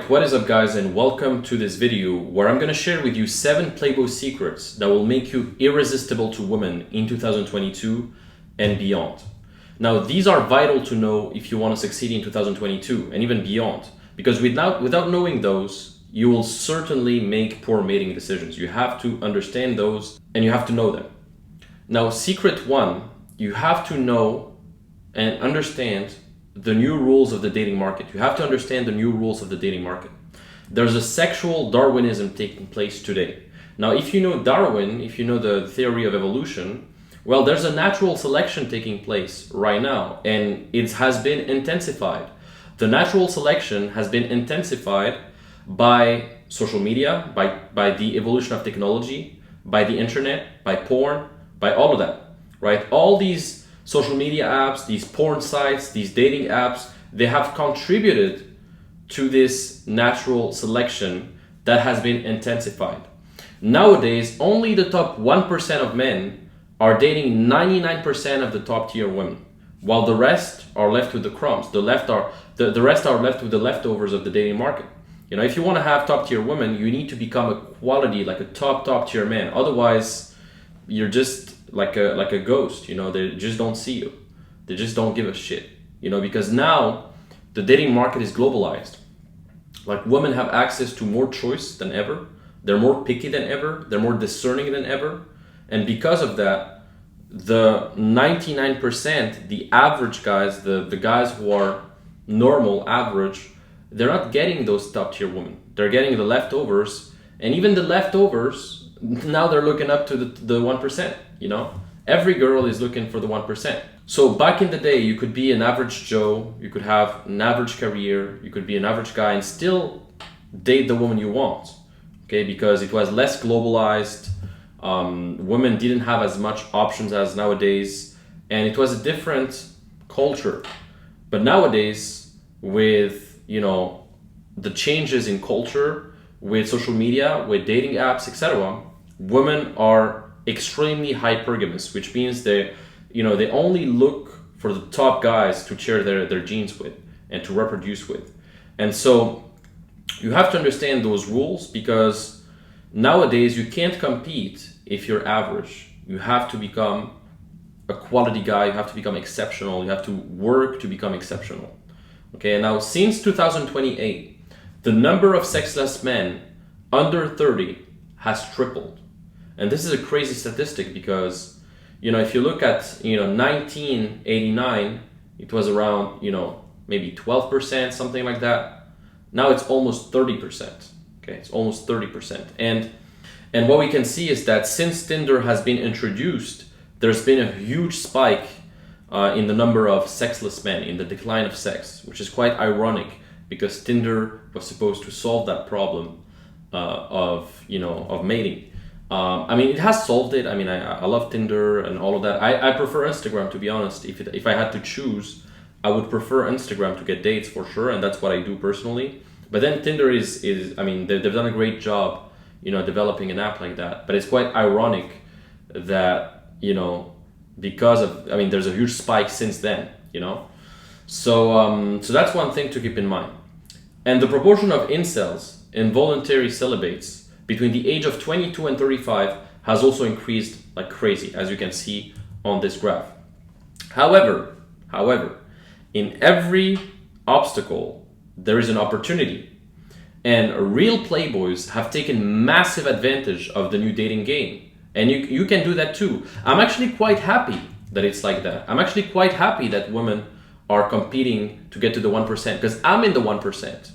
Alright, what is up guys, and welcome to this video where I'm going to share with you 7 Playboy secrets that will make you irresistible to women in 2022 and beyond. Now these are vital to know if you want to succeed in 2022 and even beyond, because without knowing those, you will certainly make poor mating decisions. You have to understand those and you have to know them. Now secret 1, you have to know and understand the new rules of the dating market. You have to understand the new rules of the dating market. There's a sexual Darwinism taking place today. Now, if you know Darwin, if you know the theory of evolution, well, there's a natural selection taking place right now, and it has been intensified. The natural selection has been intensified by social media, by the evolution of technology, by the internet, by porn, by all of that, right? All these social media apps, these porn sites, these dating apps, they have contributed to this natural selection that has been intensified. Nowadays, only the top 1% of men are dating 99% of the top tier women, while the rest are left with the crumbs. The rest are left with the leftovers of the dating market. You know, if you want to have top tier women, you need to become a quality, like a top tier man. Otherwise, you're just like a ghost, you know. They just don't see you. They just don't give a shit, you know, because now the dating market is globalized. Like, women have access to more choice than ever. They're more picky than ever. They're more discerning than ever. And because of that, the 99%, the average guys, the guys who are normal, average, they're not getting those top tier women. They're getting the leftovers, and even the leftovers, now they're looking up to the 1%, you know? Every girl is looking for the 1%. So back in the day, you could be an average Joe, you could have an average career, you could be an average guy and still date the woman you want, okay? Because it was less globalized, women didn't have as much options as nowadays, and it was a different culture. But nowadays, with, you know, the changes in culture, with social media, with dating apps, etc., women are extremely hypergamous, which means they only look for the top guys to share their genes with and to reproduce with. And so you have to understand those rules, because nowadays you can't compete if you're average. You have to become a quality guy, you have to become exceptional, you have to work to become exceptional. Okay, and now since 2028, the number of sexless men under 30 has tripled. And this is a crazy statistic because, you know, if you look at, 1989, it was around, maybe 12%, something like that. Now it's almost 30%. Okay, it's almost 30%. And what we can see is that since Tinder has been introduced, there's been a huge spike in the number of sexless men, in the decline of sex, which is quite ironic, because Tinder was supposed to solve that problem of mating. I mean, it has solved it. I mean, I love Tinder and all of that. I prefer Instagram, to be honest. If I had to choose, I would prefer Instagram to get dates for sure, and that's what I do personally. But then Tinder is I mean, they've done a great job, developing an app like that. But it's quite ironic that, because of, I mean, there's a huge spike since then, So that's one thing to keep in mind. And the proportion of incels, involuntary celibates, between the age of 22 and 35 has also increased like crazy, as you can see on this graph. However, in every obstacle, there is an opportunity. And real playboys have taken massive advantage of the new dating game. And you can do that too. I'm actually quite happy that it's like that. I'm actually quite happy that women are competing to get to the 1%, because I'm in the 1%.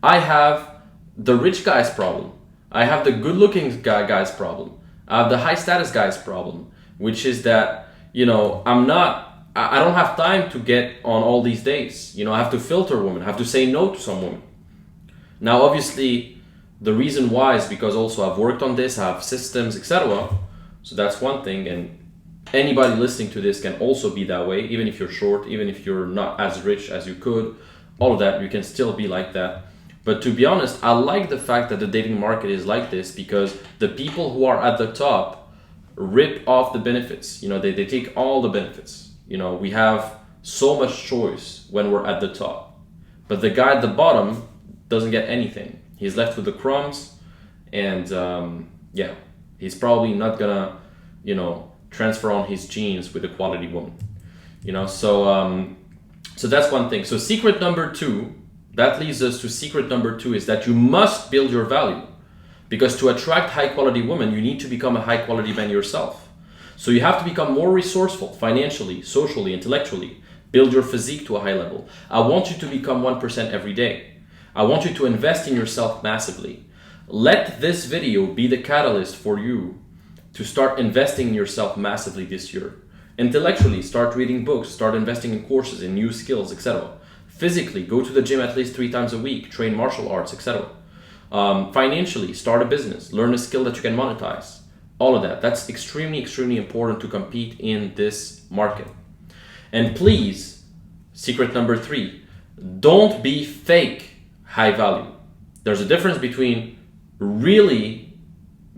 I have the rich guy's problem. I have the good-looking guy's problem. I have the high-status guy's problem, which is that, I don't have time to get on all these dates. I have to filter women. I have to say no to some women. Now, obviously, the reason why is because also I've worked on this, I have systems, etc. So that's one thing, and anybody listening to this can also be that way, even if you're short, even if you're not as rich as you could, all of that, you can still be like that. But to be honest, I like the fact that the dating market is like this, because the people who are at the top rip off the benefits. They take all the benefits. We have so much choice when we're at the top. But the guy at the bottom doesn't get anything. He's left with the crumbs, and yeah, he's probably not gonna, transfer on his genes with a quality woman. So that's one thing. So secret number two, that leads us to secret number two, is that you must build your value. Because to attract high quality women, you need to become a high quality man yourself. So you have to become more resourceful financially, socially, intellectually. Build your physique to a high level. I want you to become 1% every day. I want you to invest in yourself massively. Let this video be the catalyst for you to start investing in yourself massively this year. Intellectually, start reading books, start investing in courses, in new skills, etc. Physically, go to the gym at least 3 times a week, train martial arts, etc. Financially, start a business, learn a skill that you can monetize. All of that. That's extremely, extremely important to compete in this market. And please, secret number 3, don't be fake high value. There's a difference between really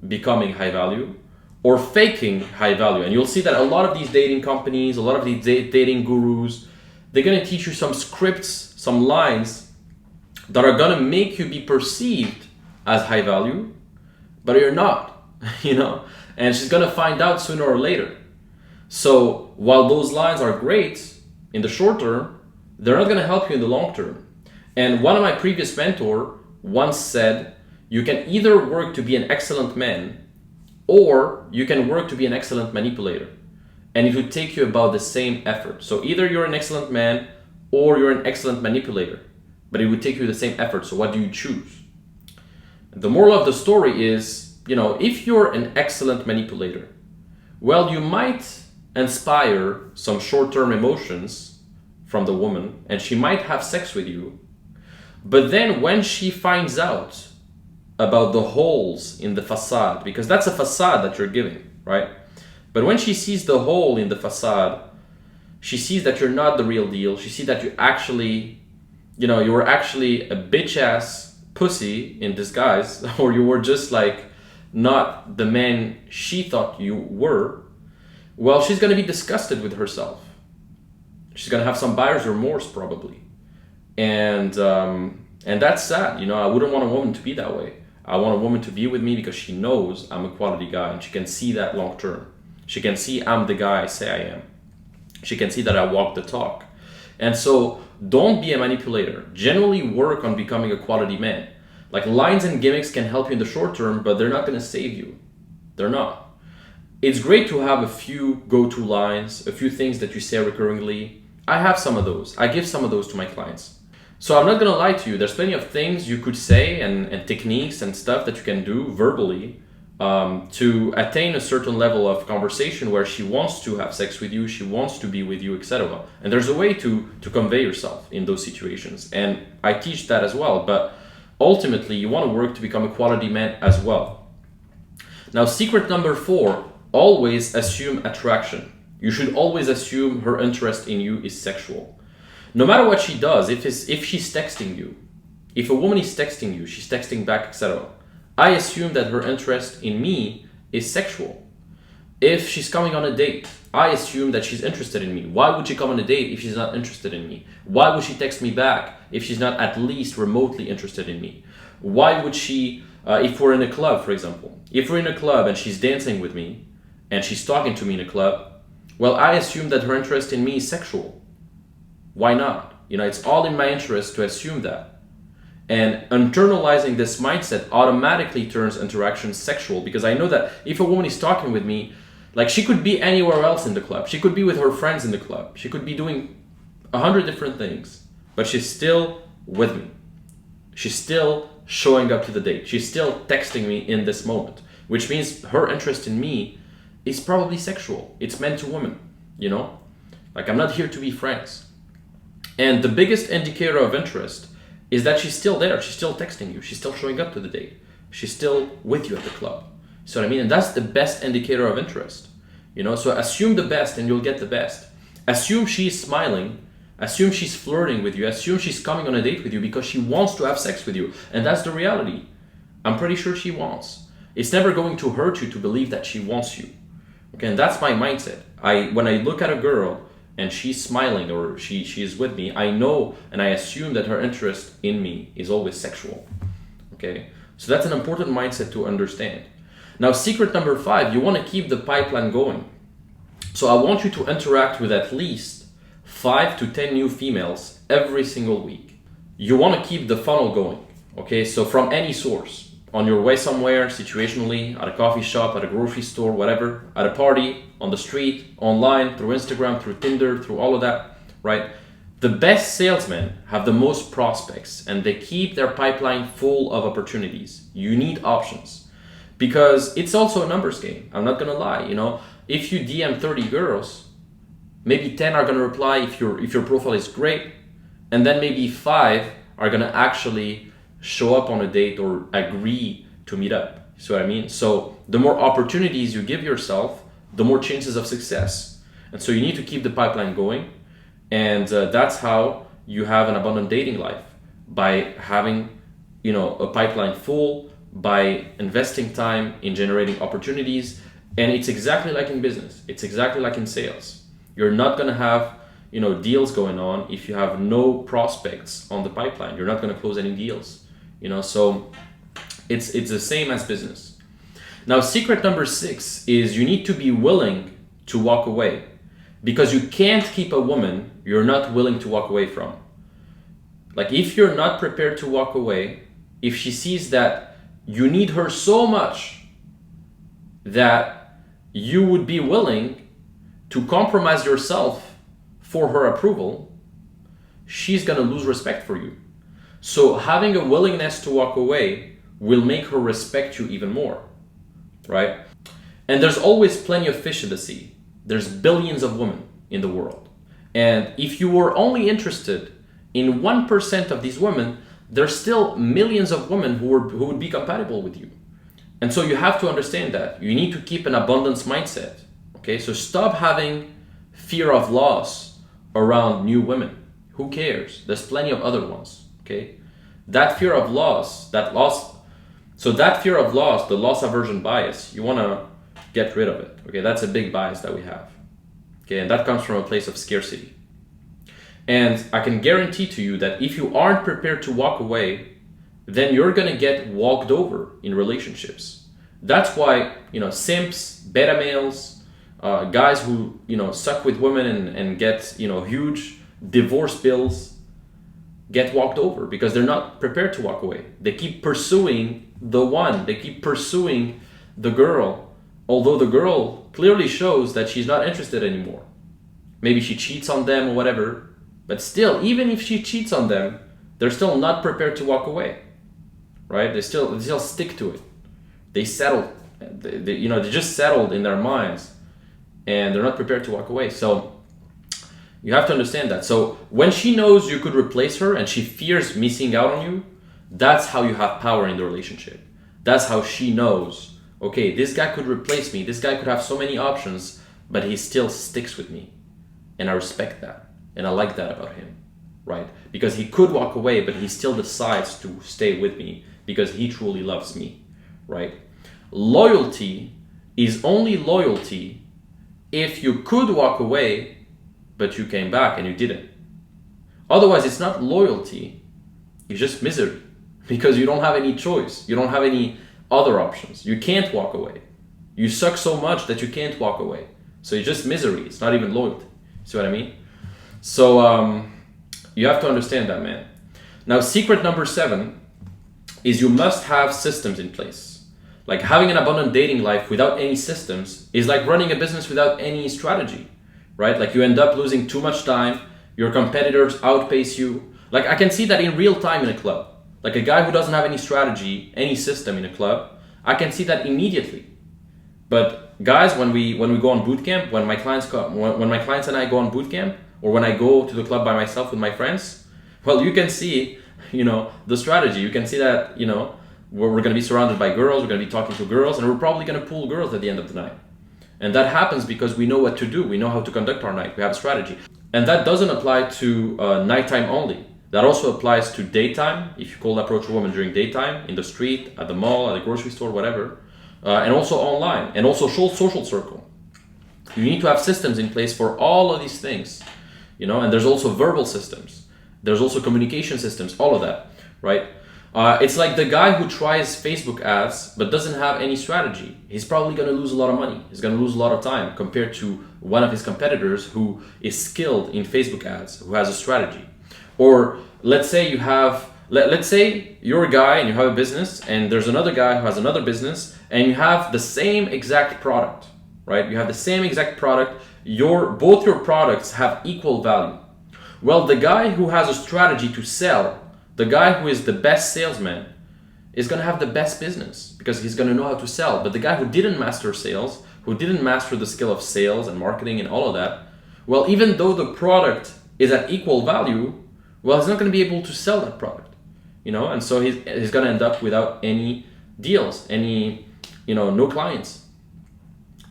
becoming high value or faking high value. And you'll see that a lot of these dating companies, a lot of these dating gurus, they're going to teach you some scripts, some lines that are going to make you be perceived as high value, but you're not, and she's going to find out sooner or later. So while those lines are great in the short term, they're not going to help you in the long term. And one of my previous mentors once said, you can either work to be an excellent man or you can work to be an excellent manipulator. And it would take you about the same effort. So either you're an excellent man or you're an excellent manipulator, but it would take you the same effort. So what do you choose? The moral of the story is, if you're an excellent manipulator, well, you might inspire some short-term emotions from the woman and she might have sex with you. But then when she finds out about the holes in the facade, because that's a facade that you're giving, right? But when she sees the hole in the facade, she sees that you're not the real deal. She sees that you actually, you were actually a bitch-ass pussy in disguise, or you were just like not the man she thought you were. Well, she's going to be disgusted with herself. She's going to have some buyer's remorse probably. And that's sad. I wouldn't want a woman to be that way. I want a woman to be with me because she knows I'm a quality guy and she can see that long term. She can see I'm the guy I say I am. She can see that I walk the talk. And so don't be a manipulator. Generally work on becoming a quality man. Like lines and gimmicks can help you in the short term, but they're not going to save you. They're not. It's great to have a few go-to lines, a few things that you say recurringly. I have some of those. I give some of those to my clients. So I'm not going to lie to you. There's plenty of things you could say and techniques and stuff that you can do verbally to attain a certain level of conversation where she wants to have sex with you, she wants to be with you, etc. And there's a way to convey yourself in those situations. And I teach that as well. But ultimately, you want to work to become a quality man as well. Now, secret number 4, always assume attraction. You should always assume her interest in you is sexual. No matter what she does, if she's texting you, if a woman is texting you, she's texting back, etc. I assume that her interest in me is sexual. If she's coming on a date, I assume that she's interested in me. Why would she come on a date if she's not interested in me? Why would she text me back if she's not at least remotely interested in me? Why would she, if we're in a club, for example, if we're in a club and she's dancing with me and she's talking to me in a club, well, I assume that her interest in me is sexual. Why not? It's all in my interest to assume that. And internalizing this mindset automatically turns interactions sexual, because I know that if a woman is talking with me, like she could be anywhere else in the club. She could be with her friends in the club. She could be doing 100 different things, but she's still with me. She's still showing up to the date. She's still texting me in this moment, which means her interest in me is probably sexual. It's meant to women, Like I'm not here to be friends. And the biggest indicator of interest is that she's still there. She's still texting you. She's still showing up to the date. She's still with you at the club. So what I mean? And that's the best indicator of interest. So assume the best and you'll get the best. Assume she's smiling. Assume she's flirting with you. Assume she's coming on a date with you because she wants to have sex with you. And that's the reality. I'm pretty sure she wants. It's never going to hurt you to believe that she wants you. Okay, and that's my mindset. When I look at a girl, and she's smiling or she is with me, I know and I assume that her interest in me is always sexual. Okay, so that's an important mindset to understand. Now, secret number 5, you want to keep the pipeline going. So I want you to interact with at least 5 to 10 new females every single week. You want to keep the funnel going. Okay, so from any source, on your way somewhere, situationally, at a coffee shop, at a grocery store, whatever, at a party, on the street, online, through Instagram, through Tinder, through all of that, right? The best salesmen have the most prospects and they keep their pipeline full of opportunities. You need options because it's also a numbers game. I'm not gonna lie, you know, if you DM 30 girls, maybe 10 are gonna reply if your profile is great, and then maybe 5 are gonna actually show up on a date or agree to meet up. You see what I mean? So the more opportunities you give yourself, the more chances of success. And so you need to keep the pipeline going. And that's how you have an abundant dating life, by having, you know, a pipeline full, by investing time in generating opportunities. And it's exactly like in business. It's exactly like in sales. You're not going to have, you know, deals going on if you have no prospects on the pipeline. You're not going to close any deals, you know. So it's the same as business. Now, secret number 6 is you need to be willing to walk away, because you can't keep a woman you're not willing to walk away from. Like, if you're not prepared to walk away, if she sees that you need her so much that you would be willing to compromise yourself for her approval, she's gonna lose respect for you. So having a willingness to walk away will make her respect you even more, right? And there's always plenty of fish in the sea. There's billions of women in the world. And if you were only interested in 1% of these women, there's still millions of women who would be compatible with you. And so you have to understand that. You need to keep an abundance mindset. Okay, so stop having fear of loss around new women. Who cares? There's plenty of other ones. Okay, that fear of loss, the loss aversion bias, you want to get rid of it. Okay, that's a big bias that we have. Okay, and that comes from a place of scarcity. And I can guarantee to you that if you aren't prepared to walk away, then you're gonna get walked over in relationships. That's why, you know, simps, beta males, guys who, you know, suck with women and get, you know, huge divorce bills, get walked over because they're not prepared to walk away. They keep pursuing the one, they keep pursuing the girl, although the girl clearly shows that she's not interested anymore. Maybe she cheats on them or whatever, but still, even if she cheats on them, they're still not prepared to walk away, right? They still stick to it. They settle, they just settled in their minds, and they're not prepared to walk away. So you have to understand that. So when she knows you could replace her and she fears missing out on you, that's how you have power in the relationship. That's how she knows, okay, this guy could replace me. This guy could have so many options, but he still sticks with me. And I respect that. And I like that about him, right? Because he could walk away, but he still decides to stay with me because he truly loves me, right? Loyalty is only loyalty if you could walk away, but you came back and you didn't. Otherwise, it's not loyalty. It's just misery because you don't have any choice. You don't have any other options. You can't walk away. You suck so much that you can't walk away. So it's just misery. It's not even loyalty. See what I mean? So you have to understand that, man. Now, secret number 7 is you must have systems in place. Like having an abundant dating life without any systems is like running a business without any strategy, right? Like you end up losing too much time. Your competitors outpace you. Like I can see that in real time in a club. Like a guy who doesn't have any strategy, any system in a club, I can see that immediately. But guys, when we go on bootcamp, when my clients and I go on bootcamp, or when I go to the club by myself with my friends, well, you can see, you know, the strategy. You can see that, you know, we're going to be surrounded by girls, we're going to be talking to girls, and we're probably going to pull girls at the end of the night. And that happens because we know what to do. We know how to conduct our night. We have a strategy. And that doesn't apply to nighttime only. That also applies to daytime. If you cold approach a woman during daytime, in the street, at the mall, at the grocery store, whatever. And also online, and also social circle. You need to have systems in place for all of these things, you know, and there's also verbal systems. There's also communication systems, all of that, right? It's like the guy who tries Facebook ads but doesn't have any strategy. He's probably going to lose a lot of money. He's going to lose a lot of time compared to one of his competitors who is skilled in Facebook ads, who has a strategy. Or let's say you have, let's say you're a guy and you have a business, and there's another guy who has another business, and you have the same exact product, right? You have the same exact product. Both your products have equal value. Well, the guy who has a strategy to sell, the guy who is the best salesman, is going to have the best business because he's going to know how to sell. But the guy who didn't master sales, who didn't master the skill of sales and marketing and all of that, well, even though the product is at equal value, well, he's not going to be able to sell that product, you know, and so he's going to end up without any deals, no clients,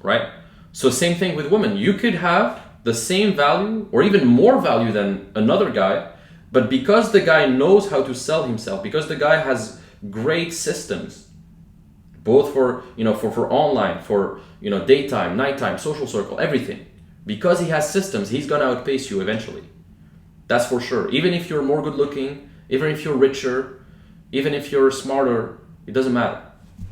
right? So same thing with women. You could have the same value or even more value than another guy, but because the guy knows how to sell himself, because the guy has great systems, both for online, for daytime, nighttime, social circle, everything, because he has systems, he's gonna outpace you eventually. That's for sure. Even if you're more good looking, even if you're richer, even if you're smarter, it doesn't matter.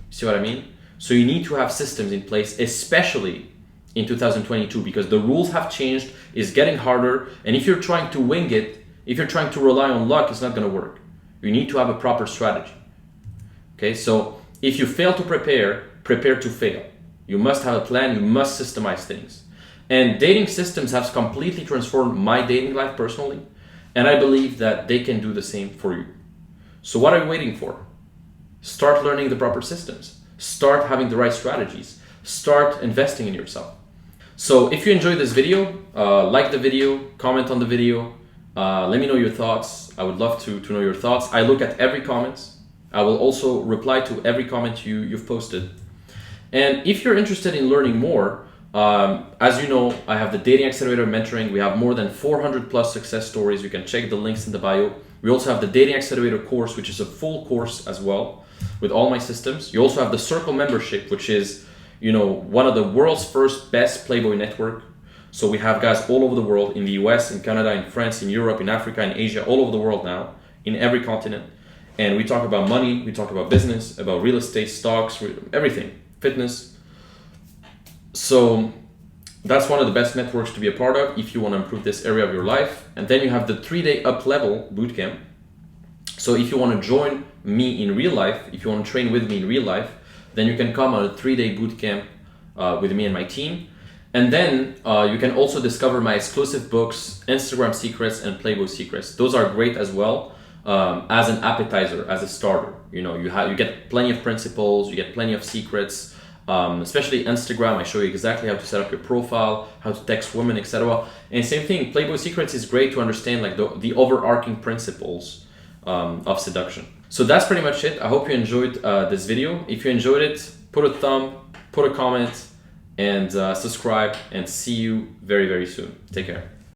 See what I mean? So you need to have systems in place, especially in 2022, because the rules have changed, it's getting harder, and if you're trying to wing it, if you're trying to rely on luck, it's not going to work. You need to have a proper strategy. Okay, so if you fail to prepare to fail. You must have a plan, you must systemize things. And dating systems have completely transformed my dating life personally, and I believe that they can do the same for you. So what are you waiting for? Start learning the proper systems. Start having the right strategies. Start investing in yourself. So if you enjoyed this video, like the video, comment on the video, let me know your thoughts. I would love to know your thoughts. I look at every comment. I will also reply to every comment you've posted. And if you're interested in learning more, as you know, I have the Dating Accelerator mentoring. We have more than 400 plus success stories. You can check the links in the bio. We also have the Dating Accelerator course, which is a full course as well with all my systems. You also have the Circle membership, which is one of the world's first best Playboy network. So we have guys all over the world, in the US, in Canada, in France, in Europe, in Africa, in Asia, all over the world now, in every continent. And we talk about money, we talk about business, about real estate, stocks, everything, fitness. So that's one of the best networks to be a part of if you want to improve this area of your life. And then you have the 3-day Uplevel Bootcamp. So if you want to join me in real life, if you want to train with me in real life, then you can come on a 3-day bootcamp with me and my team. And then you can also discover my exclusive books, Instagram Secrets and Playboy Secrets. Those are great as well as an appetizer, as a starter. You get plenty of principles, you get plenty of secrets, especially Instagram. I show you exactly how to set up your profile, how to text women, etc. And same thing, Playboy Secrets is great to understand like the overarching principles of seduction. So that's pretty much it. I hope you enjoyed this video. If you enjoyed it, put a thumb, put a comment, and subscribe, and see you very, very soon. Take care.